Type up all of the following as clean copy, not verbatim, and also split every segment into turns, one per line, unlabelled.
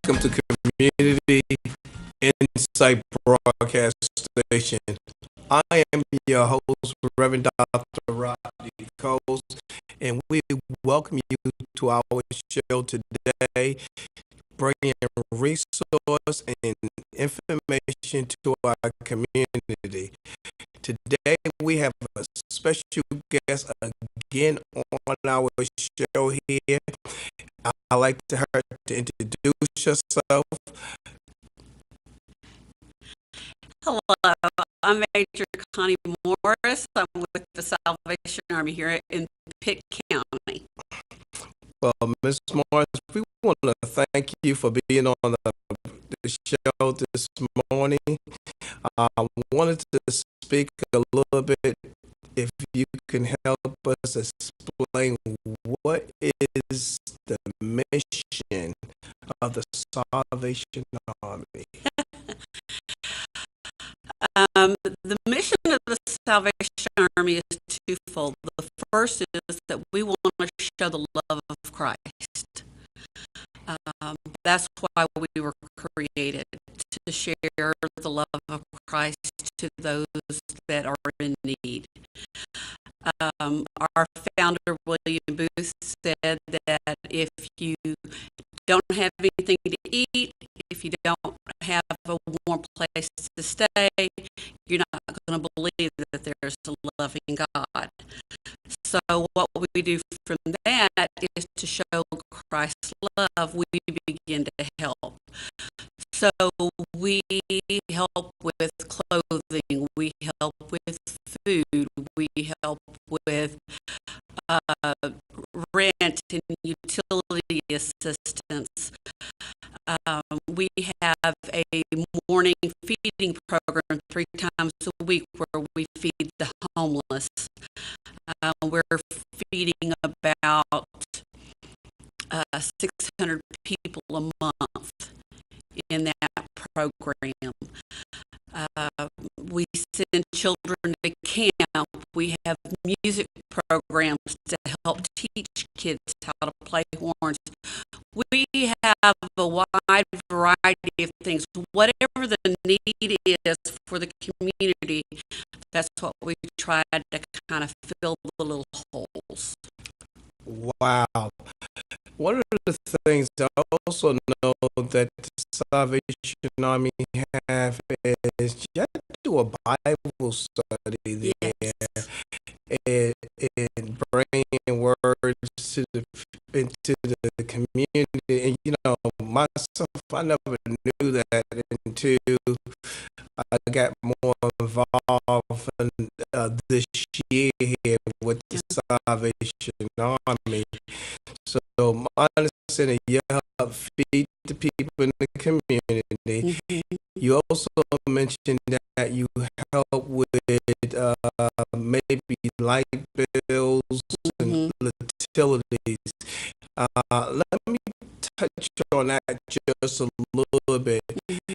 welcome to Community Insight Broadcast Station. I am your host, rev.Dr. and we welcome you to our show today, bringing resource and information to our community. Today we have a special guest again on our show here. I'd like her to introduce herself.
Hello, I'm Major Connie Morris. I'm with the Salvation Army here in Pitt County.
Well, Ms. Morris, we want to thank you for being on the show this morning. I wanted to speak a little bit, if you can help us explain what is the mission of the Salvation Army.
The mission of the Salvation Army is twofold. The first is that we want to show the love of Christ. That's why we were created, to share the love of Christ to those that are in need. Our founder, William Booth, said that if you don't have anything to eat, if you don't have a warm place to stay, you're not going to believe that there's a loving God. So what we do from that is to show Christ's love, we begin to help. So we help with clothing, we help with food, we help with rent and utility assistance. We have a morning feeding program 3 times a week where we feed the homeless. We're feeding about 600 people a month in that program. We send children to camp. We have music programs to help teach kids how to play horns. We have a wide variety of things. Whatever the need is for the community, that's what we try to kind of fill the little holes.
Wow. One of the things I also know that the Salvation Army have is you have to do a Bible study there.
Yes.
And bringing words into the community. And myself, I never knew that until I got more involved in, this year here with the Salvation Army. So my understanding, you help feed the people in the community.
Mm-hmm.
You also mentioned that you help with maybe light bills and utilities. Let me touch on that just a little bit.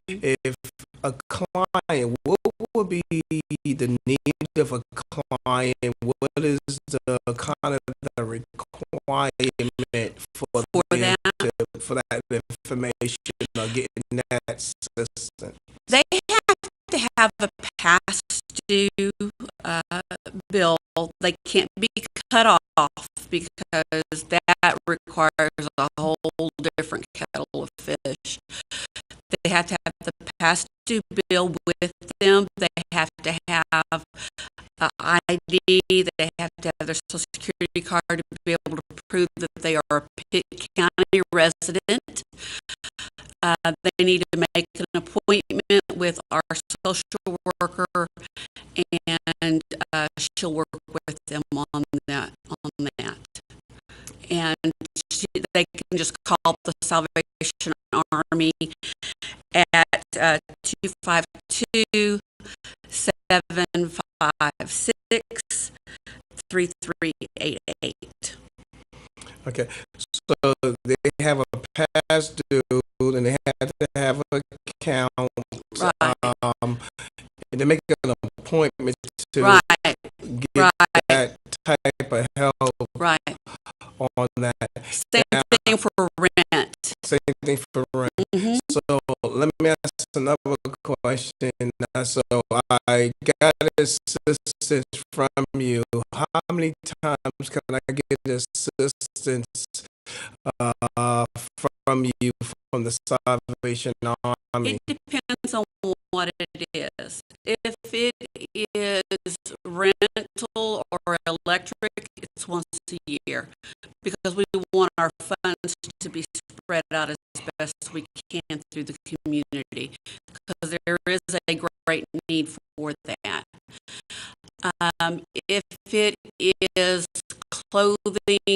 If a client, what would be the need of a client? What is the kind of the requirement for them for that information or getting that assistance?
They have to have a past due bill. They can't be cut off because that requires a whole different kettle of fish. They have to have the past due bill with them. They have to have an ID. They have to have their Social Security card to be able to prove that they are a Pitt County resident. They need to make an appointment with our social worker, and she'll work with them on that. And they can just call the Salvation Army at 252-756-3388.
Okay, so they have a past due and they have to have an account.
Right.
And they make an appointment to get that type of help
Right.
on that.
Same thing for rent.
Same thing for rent.
Mm-hmm.
So let me ask another question. So I got assistance from you. How many times can I get assistance uh, from you from the Salvation Army?
It depends on what it is. If it is rental or electric, it's once a year because we want our funds to be spread out as best as we can through the community because there is a great need for that. If it is clothing,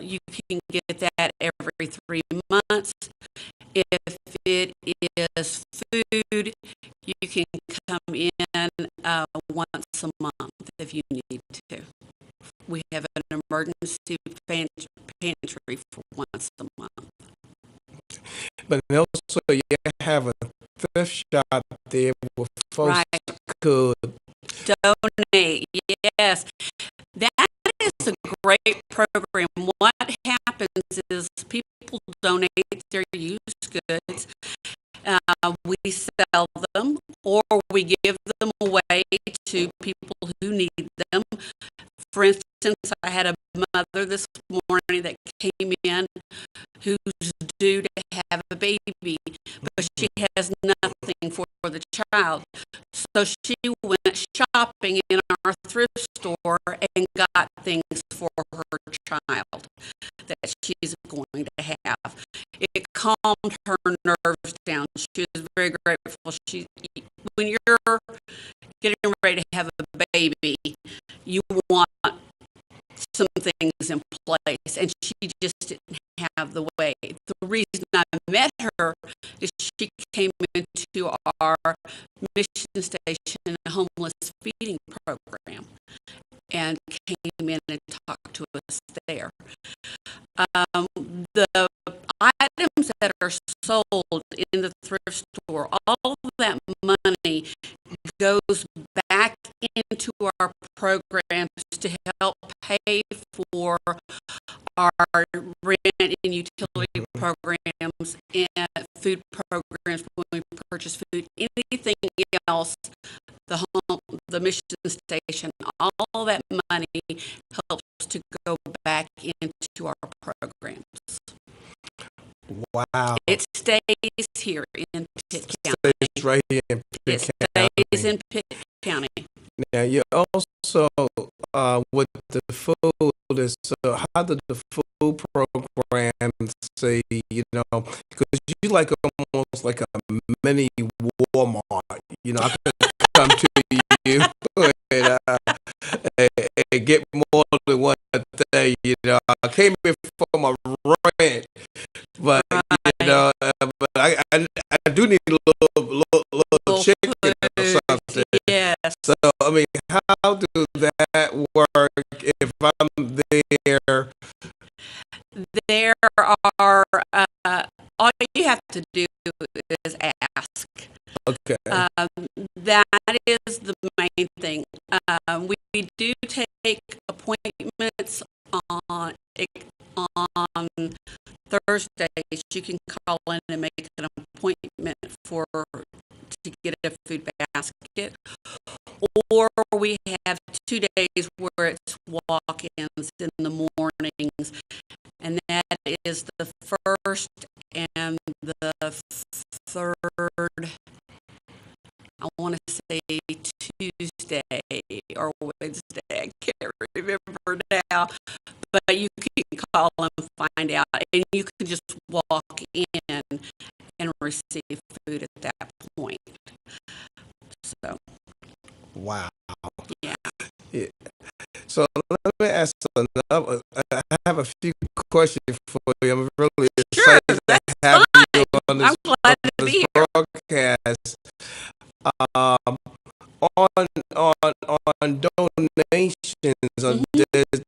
you can get that every 3 months. If it is food, you can come in once a month if you need to. We have an emergency pantry for once a month.
But also, you have a thrift shop there where folks
Right.
could.
Donate. Yes. That is a great program. What happens is people donate their used goods. We sell them or we give them away to people who need them. For instance, I had a mother this morning that came in who's due to have a baby, but she has nothing for the child. So she went shopping in our thrift store and got things for her child that she's going to have. It calmed her nerves down. She was very grateful. When you're getting ready to have a baby, you want some things in place, and she just didn't have the way. The reason I met her is she came into our mission station homeless feeding program and came in and talked to us there. The items that are sold in the thrift store, all of that money goes back into our programs to help pay for our rent and utility programs and food programs when we purchase food. Anything else, the mission station, all that money helps to go back into our programs.
Wow.
It stays here in Pitt County.
Stays right here in Pitt County.
It stays in Pitt County.
Now, you also, with the food, is how did the food program say, because you like almost like a mini Walmart, I could come to you and, and get more than one thing, I came here for my rent, but, but I do need a little chicken or something.
Yes.
So, I mean, how do that work if I'm there?
There are, all you have to do is ask.
Okay.
That is the main thing. We do take appointments on Thursdays. You can call in and make an appointment to get a food basket. Or we have 2 days where it's walk-ins in the mornings, and that is the first and the third, I want to say Tuesday or Wednesday. I can't remember now. But you can call and find out, and you can just walk in and receive food at that point. So,
Wow.
yeah.
Yeah. So let me ask another. I have a few questions for you. I'm really
Sure,
excited to
that's
have you
fine.
on this,
I'm glad to be here.
broadcast. Um, on donations,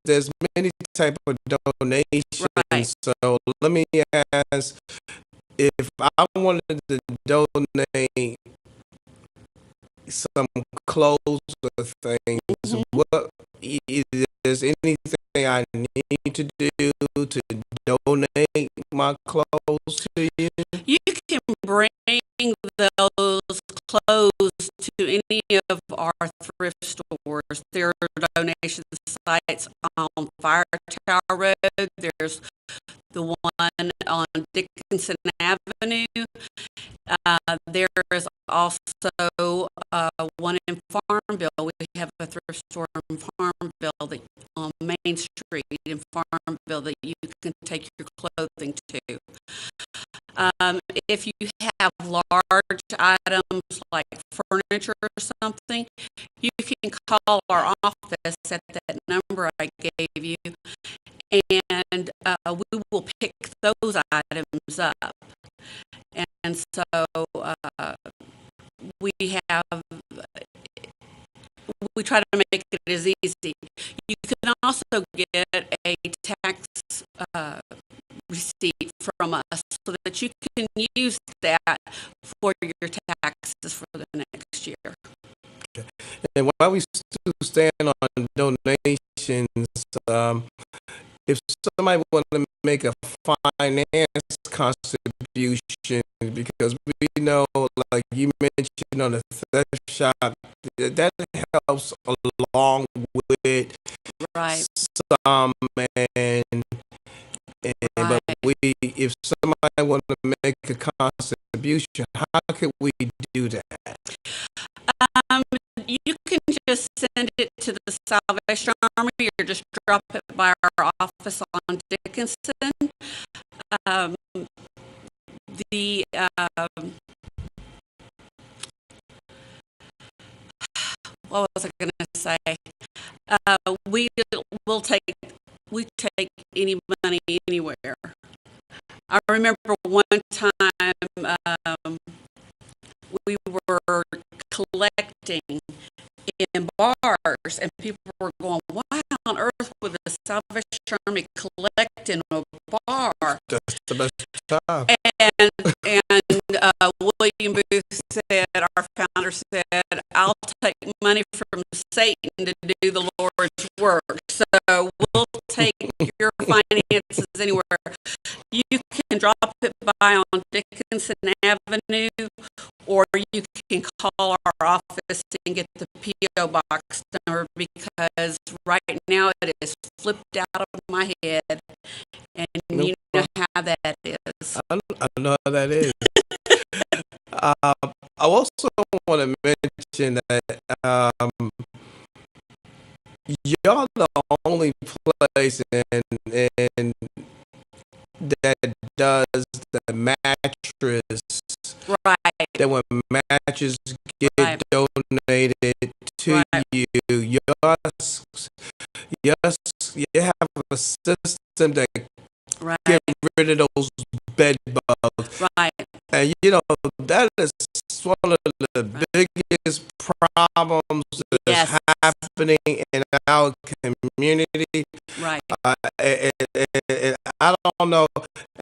there's many type of donations.
Right.
So let me ask, if I wanted to donate some clothes or things,
Mhm.
what is anything I need to do to donate my clothes to you?
You can bring those clothes to any of our thrift stores. There are donation sites on Fire Tower Road. There's the one on Dickinson Avenue. There is also one in Farmville. We have a thrift store in Farmville that, on Main Street in Farmville, that you can take your clothing to. If you have large items like furniture or something, you can call our office at that number I gave you, and we will pick those items up. And so we have, we try to make it as easy. You can also get a tax receipt from us so that you can use that for your taxes for the next year.
And while we still stand on donations, if somebody want to make a finance contribution, because we know, like you mentioned on the thrift shop, that helps along with
Right.
some, and but if somebody want to make a contribution, how could we do that?
You can just send it to the Salvation Army or just drop it by our office on Dickinson. Um, the What was I going to say? We take any money anywhere. I remember one time we were collecting in bars, and people were going, "Why on earth would the Salvation Army collect in a bar?"
That's the best time.
And William Booth said, our founder said, "I'll take money from Satan to do the Lord's work. So we'll take your finances anywhere. You can drop it by on Dickinson Avenue, or you can call our office and get the P.O. box number, because right now it is flipped out of my head, and you know how that is."
I know how that is. I also want to mention that y'all the only place in that does the mattress.
Right.
That when matches get
Right.
donated to
Right.
you, you have a system that
Right.
get rid of those bed bugs.
Right.
And you know, that is one of the biggest problems that's
Yes.
happening in our community.
Right.
And I don't know,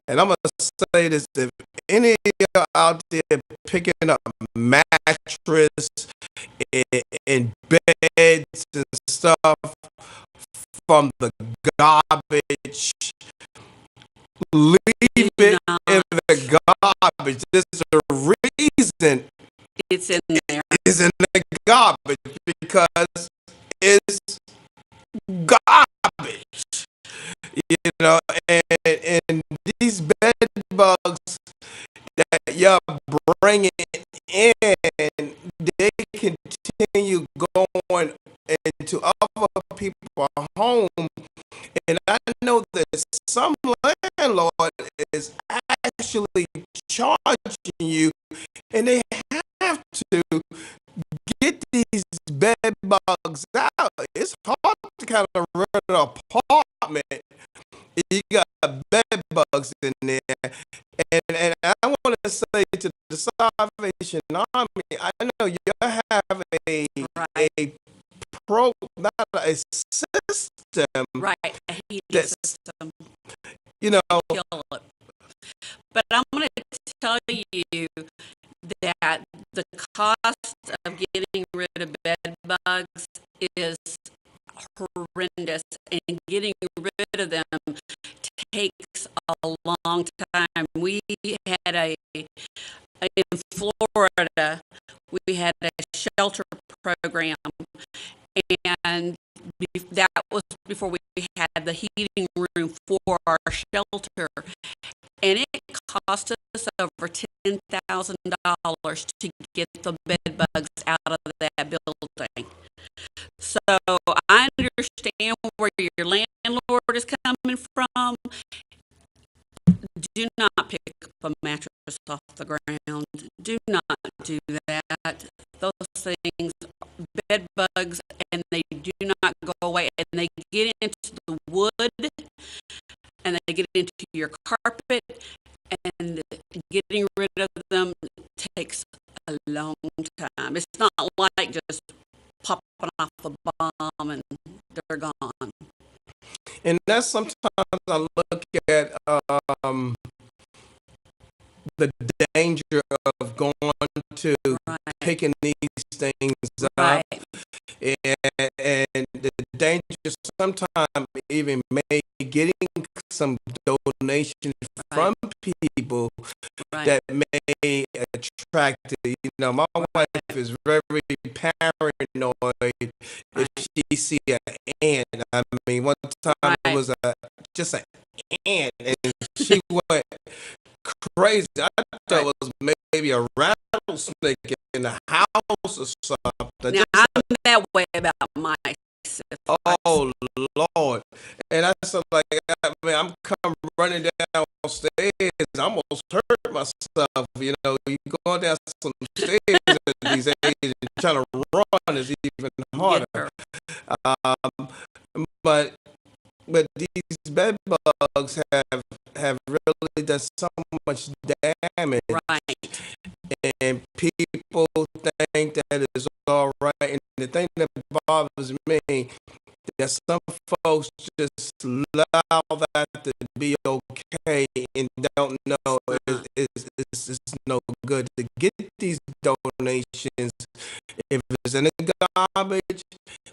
and I'm gonna say this: if any of you out there picking up mattress and beds and stuff from the garbage, leave it in the garbage. There's a reason
It's in there.
it's in the garbage, because it's garbage. You know, and these bed bugs that you're bringing in, they continue going into other people's home. And I know that some landlord is actually charging you, and they have to get these bed bugs out. It's hard to kind of rent an apartment. You got bed bugs in there. And I want to say to the Salvation Army, I know you have a not a system.
Right. A heating
That's,
system.
you know,
Kill it. But I'm going to tell you that the cost of getting rid of bed bugs is horrendous, and getting rid of them takes a long time. We had in Florida, we had a shelter program, and that was before we had the heating room for our shelter, and it cost us over $10,000 to get the bed bugs out of that building. So I understand where your landlord is coming from. Do not pick up a mattress off the ground. Do not do that. Those things, bed bugs, and they do not go away. And they get into the wood, and they get into your carpet, and getting rid of them takes a long time. It's not like just popping off a bomb and they're gone.
And that's sometimes I look at the danger of going to picking these things up, and the danger sometimes even maybe getting some donations from people that may attract it. You know, my wife is very paranoid if she see an ant. I mean, one time it was just an ant, and she went crazy. I thought it was maybe a rattlesnake in the house or something.
Now, I'm that way about mice.
Oh Lord! And I said, like, I mean, I'm coming running downstairs. I almost hurt myself. You know, you go down some stairs at these ages and trying to run is even harder. But these bed bugs have really done so much damage, and people think that it's all right. And the thing that bothers me that some folks just allow that to be okay and don't know it's no good to get these donations. If it's in the garbage,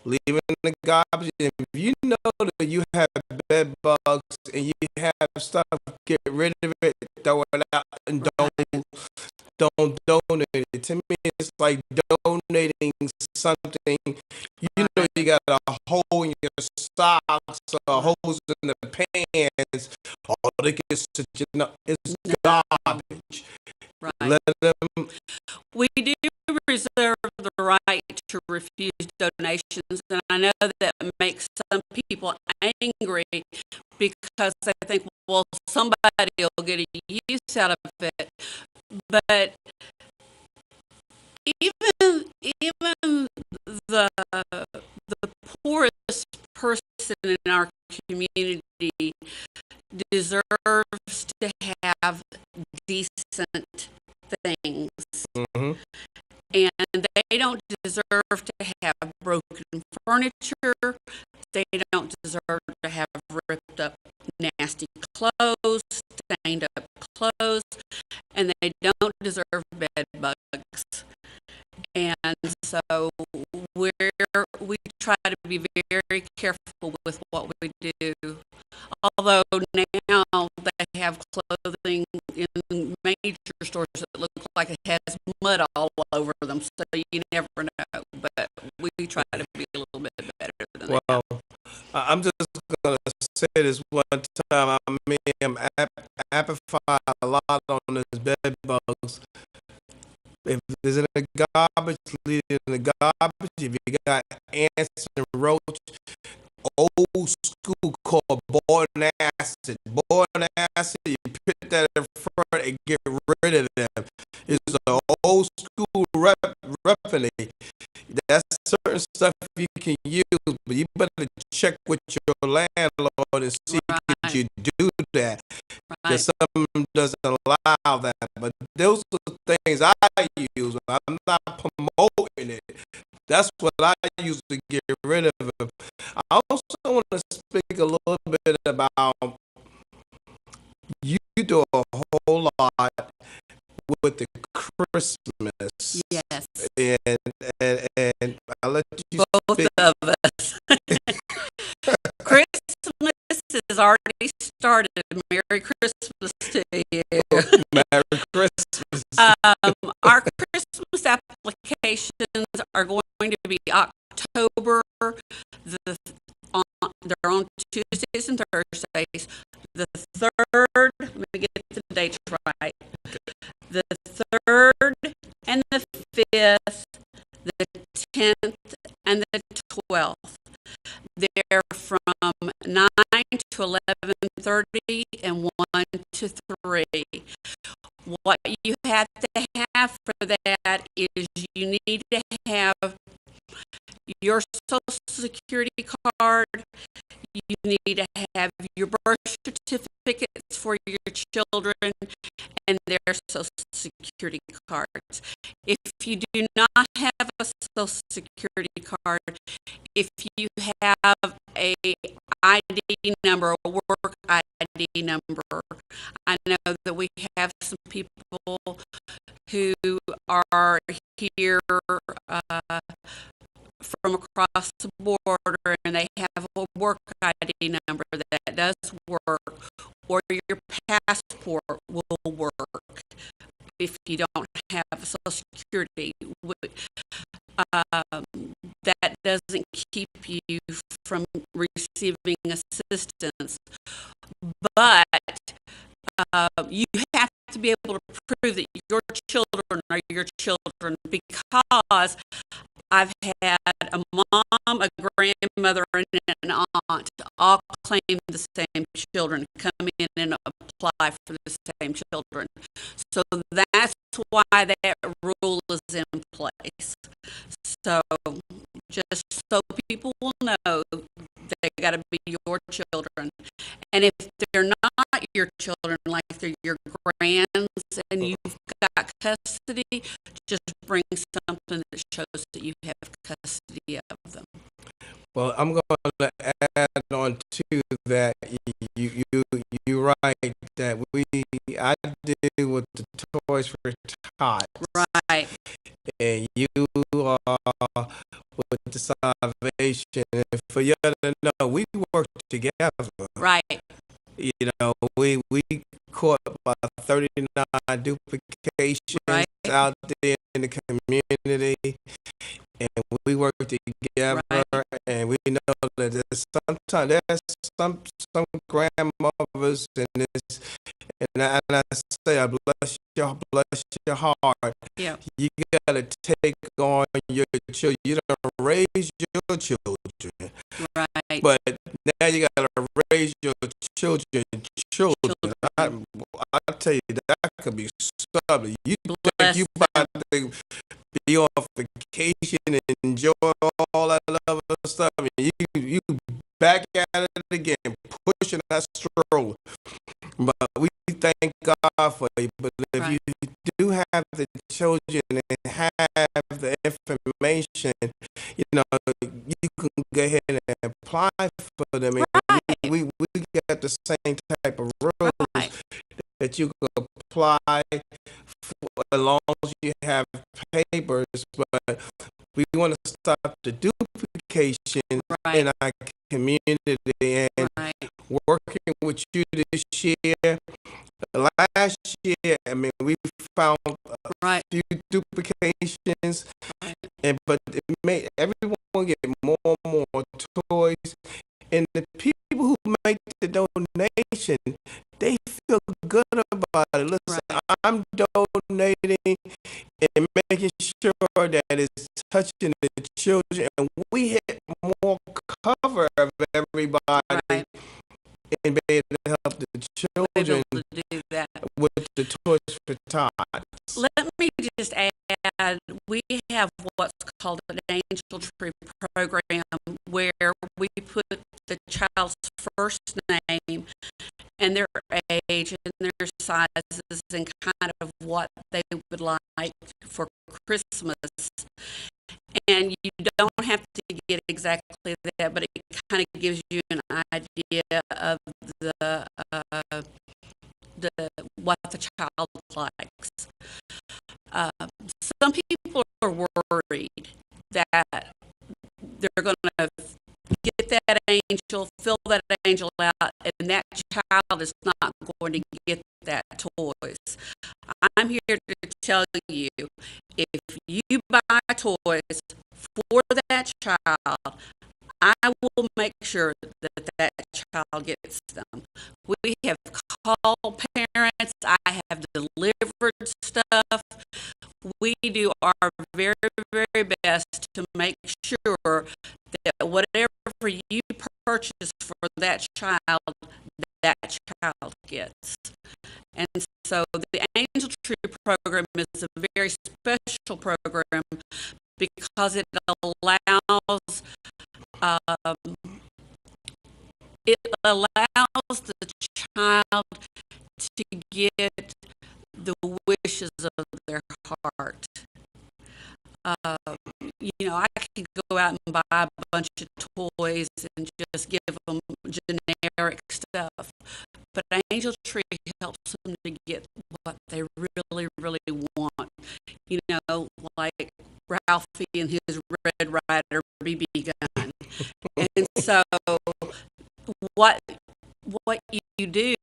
leave it in the garbage. If you know that you have bed bugs and you have stuff, get rid of it, throw it out, and don't donate it. To me, it's like donating something. You know, you got a hole in your socks, holes in the pants. All they get is, you know, it's garbage. Let them.
We do reserve the right to refuse donations, and I know that makes some people angry because they think, well, somebody will get a use out of it. But even the poorest person in our community deserves to have decent things.
Mm-hmm.
And they don't deserve to have broken furniture. They don't deserve to have ripped up nasty clothes, stained up clothes, and they don't deserve bed bugs. And so we try to be very careful with what we do. Although now they have clothing in major stores that look like it has mud all over them, so you never know. But we try to be a little bit better than that.
Well, I'm just gonna say this one time. I'm amplified a lot on this bed bugs. If it's in the garbage, leave it in the garbage. If you got ants and roaches, old school called boiling acid. Boiling acid, you put that in front and get rid of them. It's an old school remedy. That's certain stuff you can use, but you better check with your landlord and see if you do that. Because some of them doesn't allow that. But those are the things I use. I'm not promoting it. That's what I use to get rid of them. I also want to speak a little bit about you do a whole lot with the Christmas.
Yes.
And I'll let you
both
speak.
of us. Christmas started. Merry Christmas to you.
Merry Christmas.
Our Christmas applications are going to be October. The on, they're on Tuesdays and Thursdays. The third, let me get the dates right. The third and the fifth, the 10th and the 12th. They're from 9 to 11:30 and 1 to 3. What you have to have for that is you need to have your Social Security card. You need to have your birth certificates for your children and their Social Security cards. If you do not have a Social Security card, if you have a ID number, a work ID number, I know that we have some people who are here from across the border and they have a work ID number that does work, or your passport will work if you don't have a Social Security. That doesn't keep you from receiving assistance, but you have to be able to prove that your children are your children, because I've had a mom, a grandmother, and an aunt all claim the same children, come in and apply for the same children. So that's why that rule is in place. So just so people will know, they got to be your children. And if they're not your children, like they're your grands and you've got custody, just bring something that shows that you have custody of them.
Well, I'm going to add on to that. You're right that I deal with the Toys for Tots.
Right.
And you are with the Salvation. And for you to know, we work together.
Right.
You know, we caught about 39 duplications out there in the community, and we work together. And we know that sometimes there's some grandmothers in this, and I say, I bless your heart.
Yeah.
You gotta take on your children. You don't raise your children,
right?
But now you gotta raise your children. I tell you, that could be stubborn. You think you about to be on vacation and enjoy all that other stuff, and you back at it again, pushing that stroller. But we thank God for you. But if you do have the children and have the information, you know, you can go ahead and apply for them. And we got the same type of rules that you can apply for as long as you have papers. But we want to stop the duplication in our community, and working with you this year. Last year, I mean, we found a few duplications, but it made everyone get more and more toys. And the people who make the donation, they feel good about it. Listen, I'm donating and making sure that it's touching the children, and we hit more cover of everybody and be able to help the children with the Toys for Tots.
Let me just add, we have what's called an Angel Tree program, where we put the child's first name and their age and their sizes and kind of what they would like for Christmas. And you don't have to get exactly that, but it kind of gives you an idea of the what the child likes. Some people are worried that they're going to get that angel, fill that angel out, and that child is not going to get that toys. I'm here to tell you, if you buy toys for that child, I will make sure that that child gets them. We have called parents. I have delivered stuff. We do our very, very best to make sure that whatever you purchase for that child gets. And so the Angel Tree program is a very special program because allows um, it allows the child to get the wishes of their heart. Uh, I could go out and buy a bunch of toys and just give them generic stuff, but Angel Tree helps them to get what they really, really want. Like Ralphie and his Red Ryder BB gun. And so what you do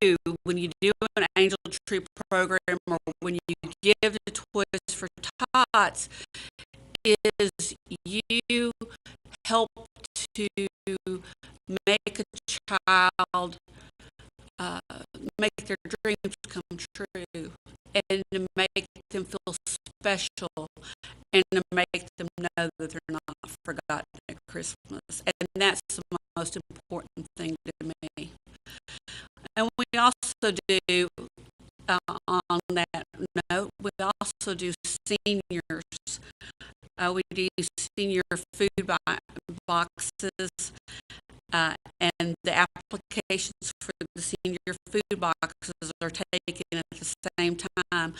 when you do an Angel Tree program, or when you give the toys for tots, is you help to make a child make their dreams come true, and to make them feel special, and to make them know that they're not forgotten at Christmas. And that's the most important thing to me. And we also do, on that note, we also do seniors. We do senior food boxes, and the applications for the senior food boxes are taken at the same time,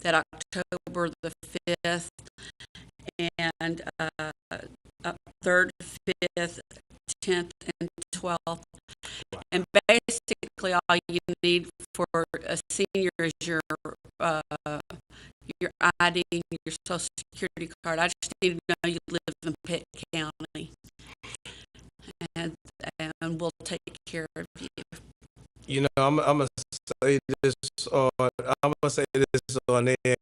that October the 5th, and 3rd, 5th, 10th, and 12th. And basically all you need for a senior is your ID and your Social Security card. I just need to know you live in Pitt County, and we'll take care of you.
I'm gonna say this on air.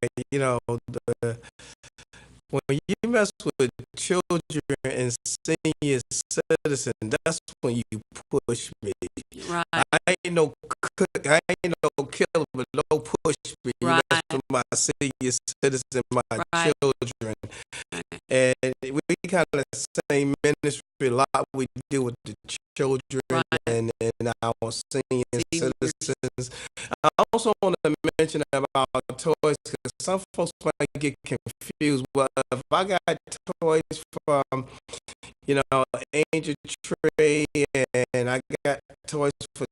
When you mess with children and senior citizens, that's when you push me.
Right.
I ain't no killer, but no push me. You
Right.
mess with my senior citizens, my
Right.
children. And we kind of same ministry a lot we do with the children,
Right.
and our senior citizens. I also want to mention about toys, because some folks might get confused. Well, if I got toys from, Angel Tree, and I got toys for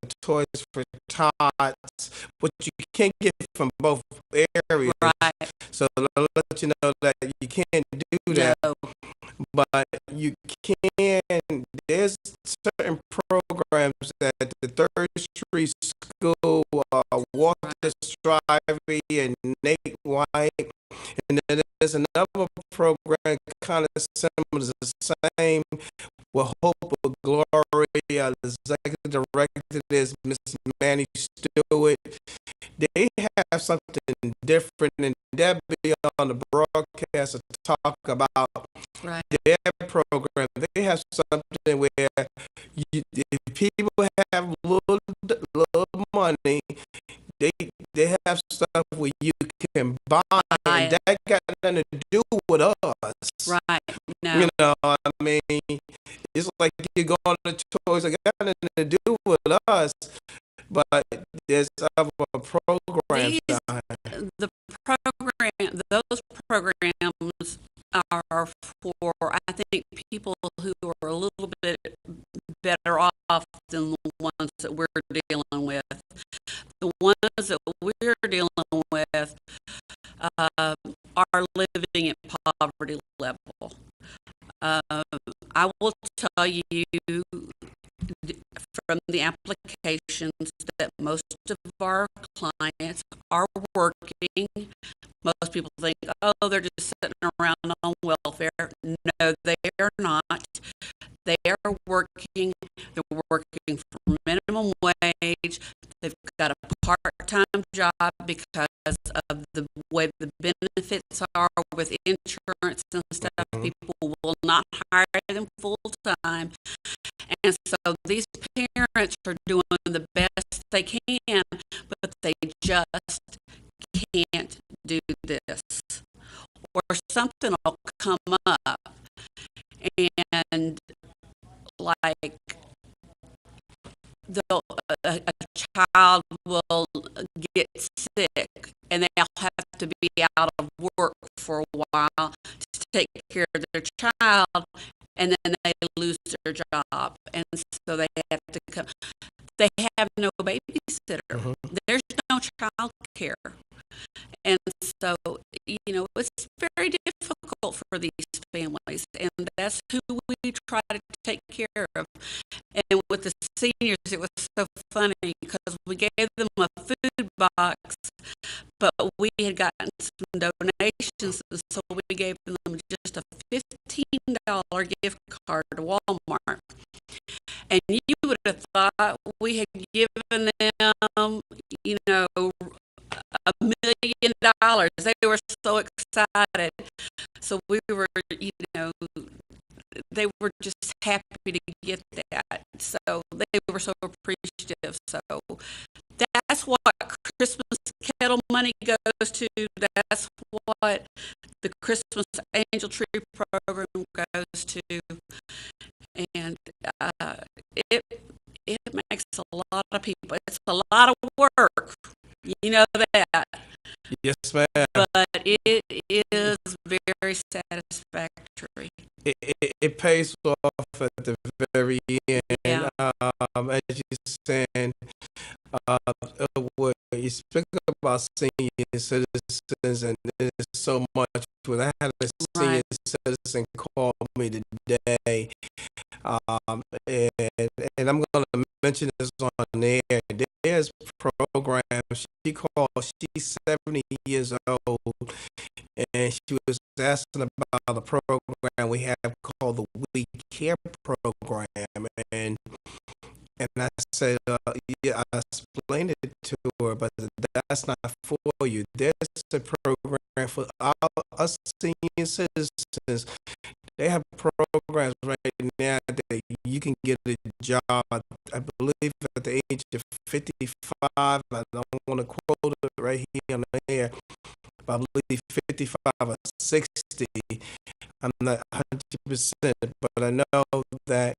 tots, but you can't get from both areas.
Right.
So I'll let you know that you can't do that.
No.
But you can. There's certain programs that the Third Street School, Walter Strivey and Nate White, and then there's another program kind of similar, the same, with Hope of Glory. The executive director is Miss Manny Stewart. They have something different, and they'll be on the broadcast to talk about
Right.
their program. They have something where if people have little money, they have stuff where you can buy, and that got nothing to do with us.
Right. No.
I mean, it's like you're going to toys that got nothing to do with us, but there's other programs.
Those programs are for, I think, people who are a little bit better off than the ones that we're dealing with. The ones that we're dealing with are living at poverty level. I will tell you, from the applications that most of our clients are working. Most people think, oh, they're just sitting around on welfare. No, they are not. They are working. They're working for minimum wage. They've got a part-time job because of the way the benefits are with insurance and stuff.
Mhm.
People will not hire them full-time. And so these parents are doing the best they can, but they just can't do this. Or something will come up, and like a child will get sick, and they'll have to be out of work for a while to take care of their child, and then they lose their job, and so they have to come. They have no babysitter.
Mhm.
There's no child care. And so, it's very difficult for these families, and that's who we try to take care of. And with the seniors, it was so funny because we gave them a food box, but we had gotten some donations, and so we gave them just a $15 gift card to Walmart. And you would have thought we had given them, $1 million. They were so excited. So we were, they were just happy to get that. So they were so appreciative. So that's what Christmas kettle money goes to. That's what the Christmas Angel Tree program goes to. And it it makes a lot of people. It's a lot of work. You know that.
Yes, ma'am.
But it is very satisfactory.
It pays off at the very end.
Yeah.
As you saying, what you speak about senior citizens, and there's so much. When I had a senior
Right.
citizen call me today, and I'm going to mention this on air. There's programs. She's 70 years old, and she was asking about a program we have called the We Care program, and I said, yeah, I explained it to her, but that's not for you. There's a program for us senior citizens. They have programs right now that you can get a job. I believe at the age of 55. I don't want to quote it right here on the air. But I believe 55 or 60. I'm not 100%, but I know that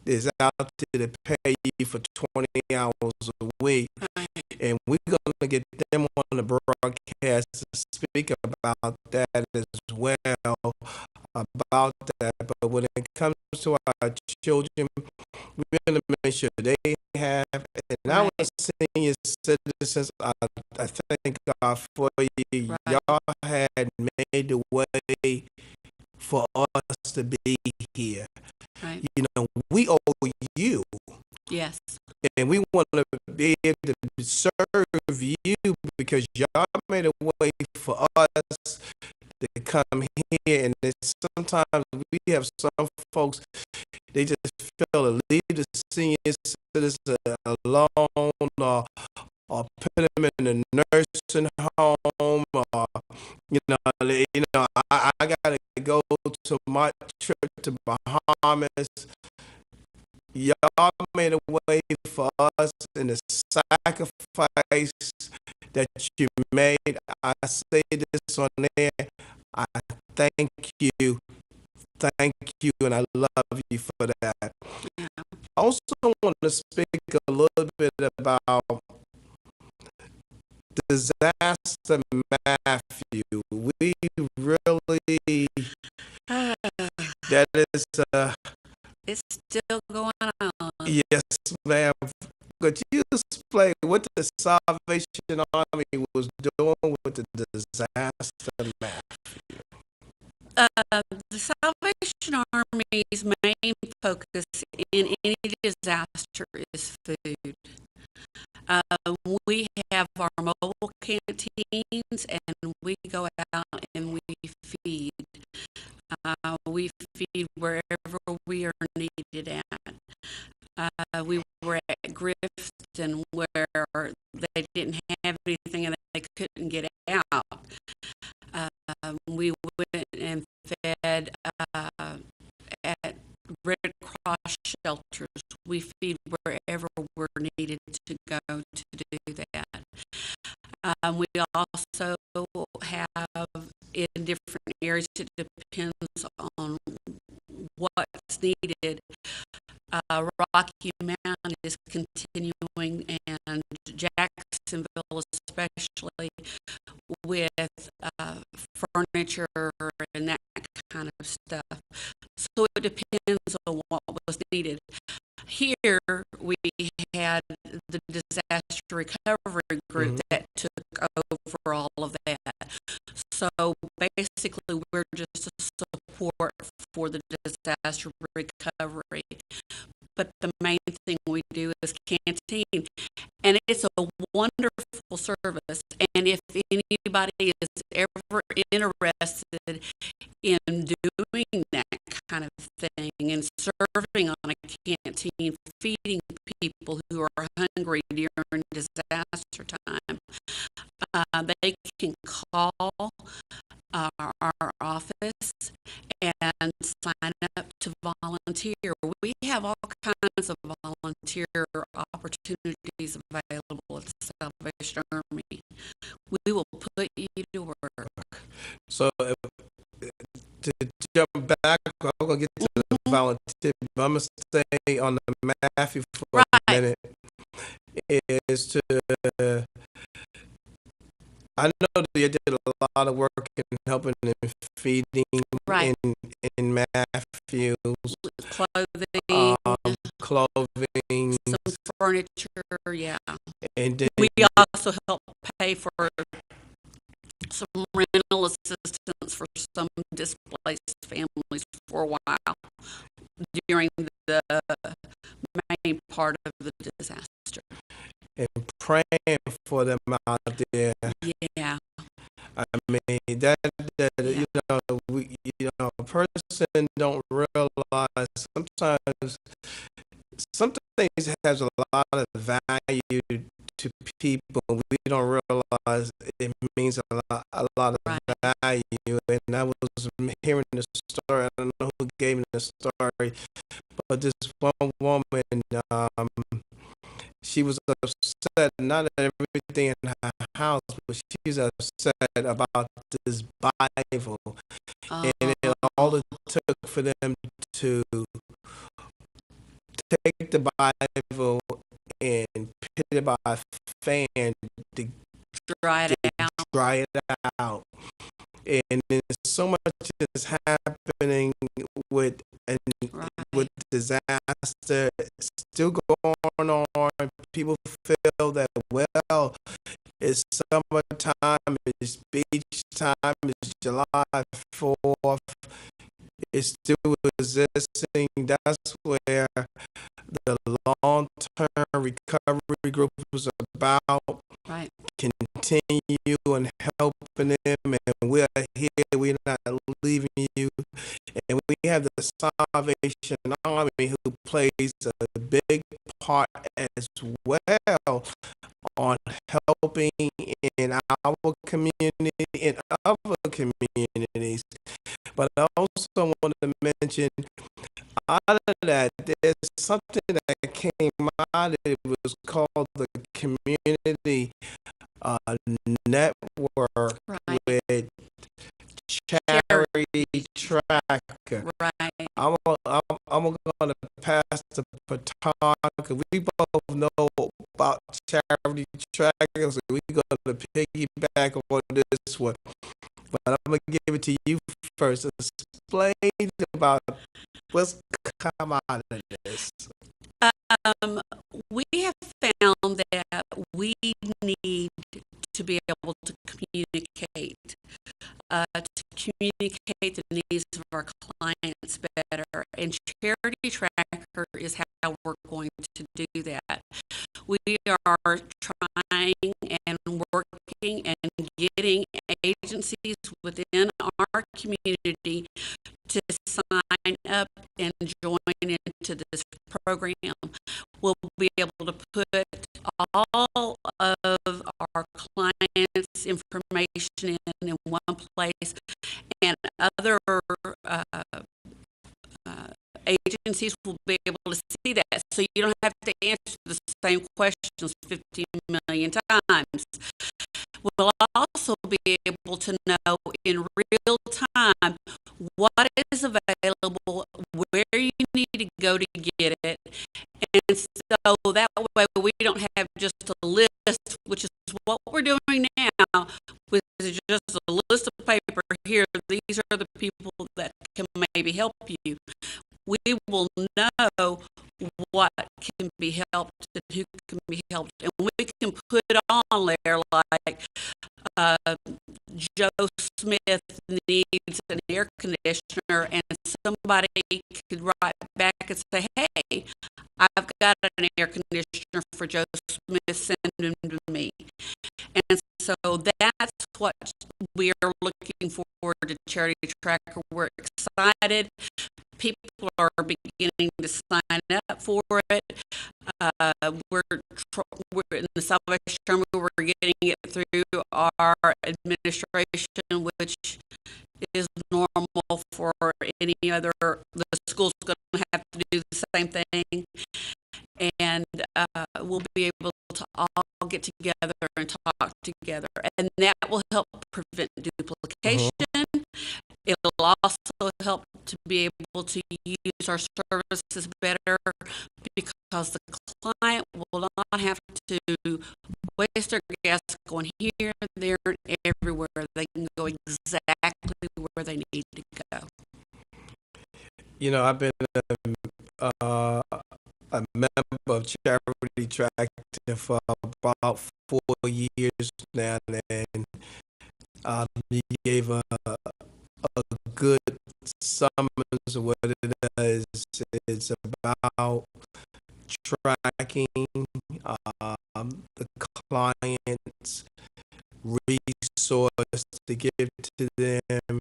is out there to pay you for 20 hours a week, and we're going to get them on the broadcast to speak about that as well, about that. But when it comes to our children, we want to make sure they have, and our
Right.
senior citizens, I thank God for you.
Right.
Y'all had made the way for us to be here.
Right.
We owe you,
Yes.
and we want to be able to serve you because y'all made a way for us to come here. And sometimes we have some folks, they just feel to leave the senior citizen alone, or put them in a nursing home, or I gotta go to my trip to Bahamas. Y'all made a way for us, and the sacrifice that you made. I say this on there. I thank you, and I love you for that.
Yeah.
I also want to speak a little bit about disaster Matthew. We really, that is,
It's still going on.
yes, ma'am. Could you explain what the Salvation Army was doing with the disaster Matthew?
The Salvation Salvation Army's main focus in any disaster is food. Uh, we have our mobile canteens, and we go out and we feed. We feed wherever we are needed at. We were at Grifton where they didn't have anything and they couldn't get out. We went and fed at Red Cross shelters. We feed wherever we're needed to go to do that. We also have in different areas, it depends on what's needed. Rocky Mount is continuing, and Jacksonville especially, with furniture and that kind of stuff. So it depends on what was needed. Here we had the disaster recovery group that took over all of that. So basically, we're just a support for the disaster recovery. But the main thing we do is canteen, and it's a wonderful service. And if anybody is ever interested in doing that kind of thing and serving on a canteen, feeding people who are hungry during disaster time, they can call our office and sign up to volunteer. We have all kinds of volunteer opportunities available at the Salvation Army. We will put you to work.
So to jump back, I'm going to get to the volunteer, but I'm going to stay on the Matthew for a minute. Is to I know that you did a lot of work in helping in feeding in Matthews, clothing,
some furniture, yeah.
And then
we also help pay for some rental assistance for some displaced families for a while during the main part of the disaster.
And praying for them out there.
Yeah.
I mean that a person don't realize sometimes some things has a lot of value to people. We don't realize it means a lot of value. And I was hearing the story. I don't know who gave me the story, but this one woman, she was upset not at everything in her house, but she's upset about this Bible. And all it took for them to take the Bible and put it by a fan to
dry it
out. And there's so much is happening with disaster still going on. People feel that, well, it's summertime, it's beach time, it's July 4th, it's still existing. That's where the long-term recovery group is about. Continue and helping them, and we're here. We're not leaving you. And we have the Salvation Army who plays a big part as well on helping in our community and other communities. But I also want to mention, out of that, there's something that came out. It was called the Community Network with Charity Tracker. I'm going to pass the baton. We both know about Charity Tracker, so we're going to piggyback on this one. But I'm going to give it to you first. Explain about what's come out of this.
We have found that we need to be able to communicate to communicate the needs of our clients better. And Charity Tracker is how we're going to do that. We are trying and working and getting agencies within our community to sign up and join into this program. We'll be able to put all of our clients' information in one place, and other uh, agencies will be able to see that. So you don't have to answer the same questions 15 million times. We'll also be able to know in real time what is available, where you need to go to get it. And so that way we don't have just a list, which is what we're doing now, which is just a list of paper. Here, these are the people that can maybe help you. We will know what can be helped and who can be helped. And we can put on there like Joe Smith needs an air conditioner, and somebody could write back and say, hey, I've got an air conditioner for Joe Smith, send him to me. And so that's what we are looking forward to Charity Tracker. We're excited. People are beginning to sign up for it. We're in the Salvation Army. We're getting it through our administration, which is normal for any other. The school's going to have to do the same thing, and we'll be able to all get together and talk together, and that will help prevent duplication. It'll also help to be able to use our services better, because the client will not have to waste their gas going here, there, and everywhere. They can go exactly where they need to go.
You know, I've been a member of Charity Tracker for about 4 years now, and you gave a good summons of what it is. It's about tracking the client's resource to give to them.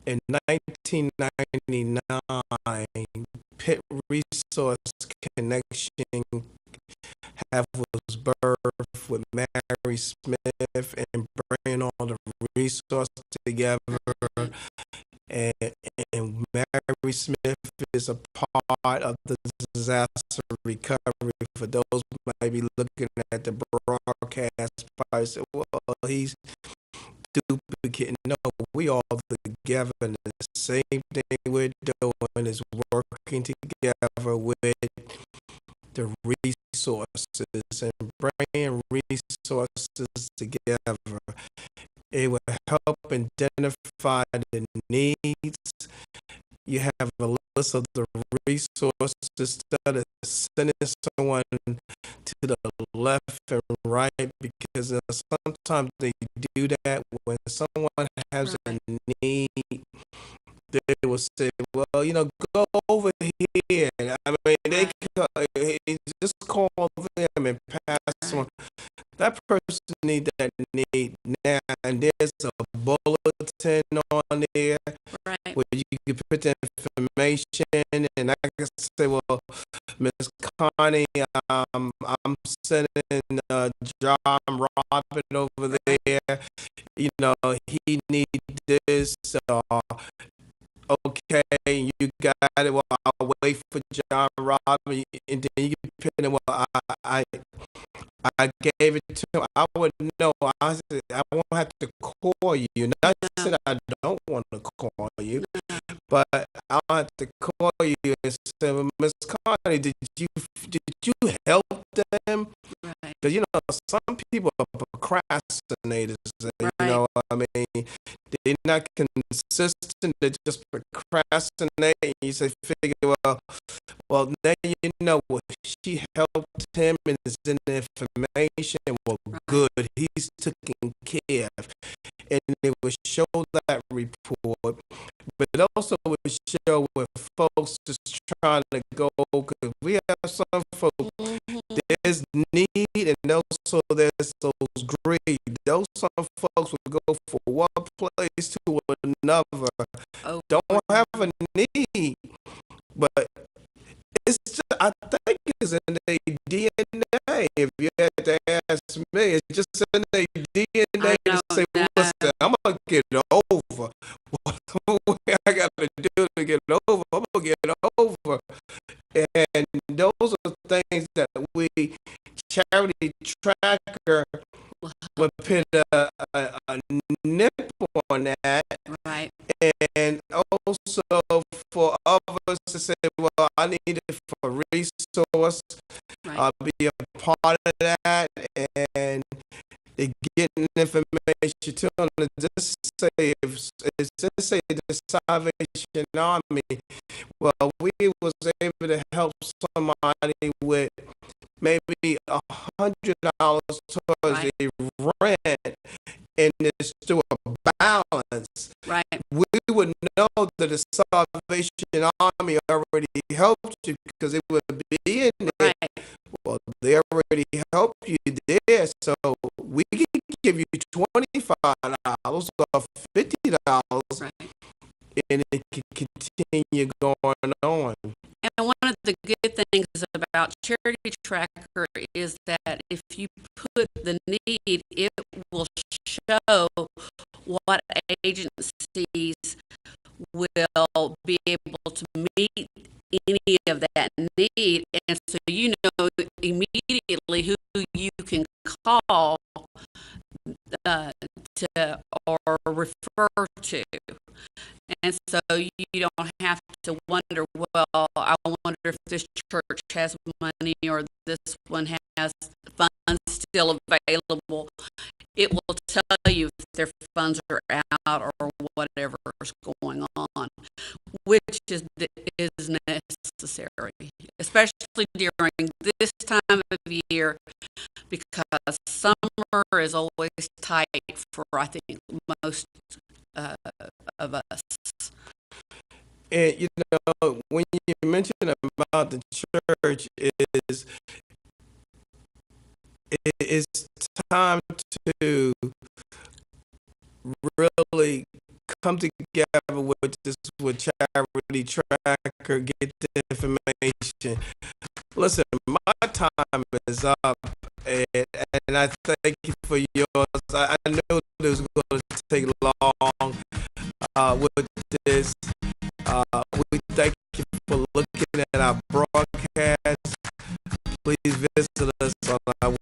In 1999, Pit Resource Connection was birthed with Mary Smith and bringing all the resources together. And Mary Smith is a part of the disaster recovery. For those who might be looking at the broadcast, probably say, well, he's duplicating. No, we all together. And the same thing we're doing is working together with the resources and bringing resources together. It will help identify the needs. You have a list of the resources instead of sending someone to the left and right, because sometimes they do that when someone has a need. They will say, well, go over here. I mean, they just call them and pass on. That person needs that need now, and there's a bulletin on there where you can put the information, and I can say, well, Miss Connie, I'm sending John Robin over there. He needs this. Okay, you got it. Well, I'll wait for John Robin, and then you can put it. Well, I gave it to him. I would know. I said, I won't have to call you. Not that I don't want to call you, but I'll have to call you and say, well, Miss Connie, did you help them? Because some people are procrastinators. I mean, they're not consistent. They just procrastinate. And you say, figure, well, Well, now you know what she helped him and is in the information. Well,
Right.
good. He's taken care of, and it would show that report. But it also would show when folks just trying to go, because we have some folks,
Mhm.
there's need and also there's those greed. Those some folks will go from one place to another, don't
Over.
have a need, but it's just, I think it's in their DNA. If you had to ask me, it's just in their DNA
I
to
don't
say, well,
know.
listen, I'm gonna get over what I gotta do to get over. I'm gonna get over, and those are things that we charity tracker
Will
would
help
put
you.
a nip on that,
Right.
and also for others to say, well, I need it for a resource,
Right.
I'll be a part of that, and they getting information to them. Just say, if it's just say the Salvation Army, well, we was able to help somebody with maybe $100 towards
Right.
their rent, and it's through a balance.
Right.
We would know that the Salvation Army already helped you because it would be in there.
Right.
Well, they already helped you there, so we can give you $25 or $50,
Right.
and it can continue going on.
And one of the good things about Charity Tracker is that if you put the need, it will show what agencies will be able to meet any of that need. And so you know immediately who you can call uh, to or refer to. And so you don't have to wonder, well, I wonder if this church has money or this one has funds still available. It will tell you if their funds are out or whatever is going on, which is necessary, especially during this time of year, because summer is always tight for, I think, most uh, of us.
And you know, when you mention about the church, is it's time to really come together with this with charity tracker, get the information. Listen, my time is up, and, and I thank you for yours. I knew this was going to take long with this. We thank you for looking at our broadcast. Please visit us on our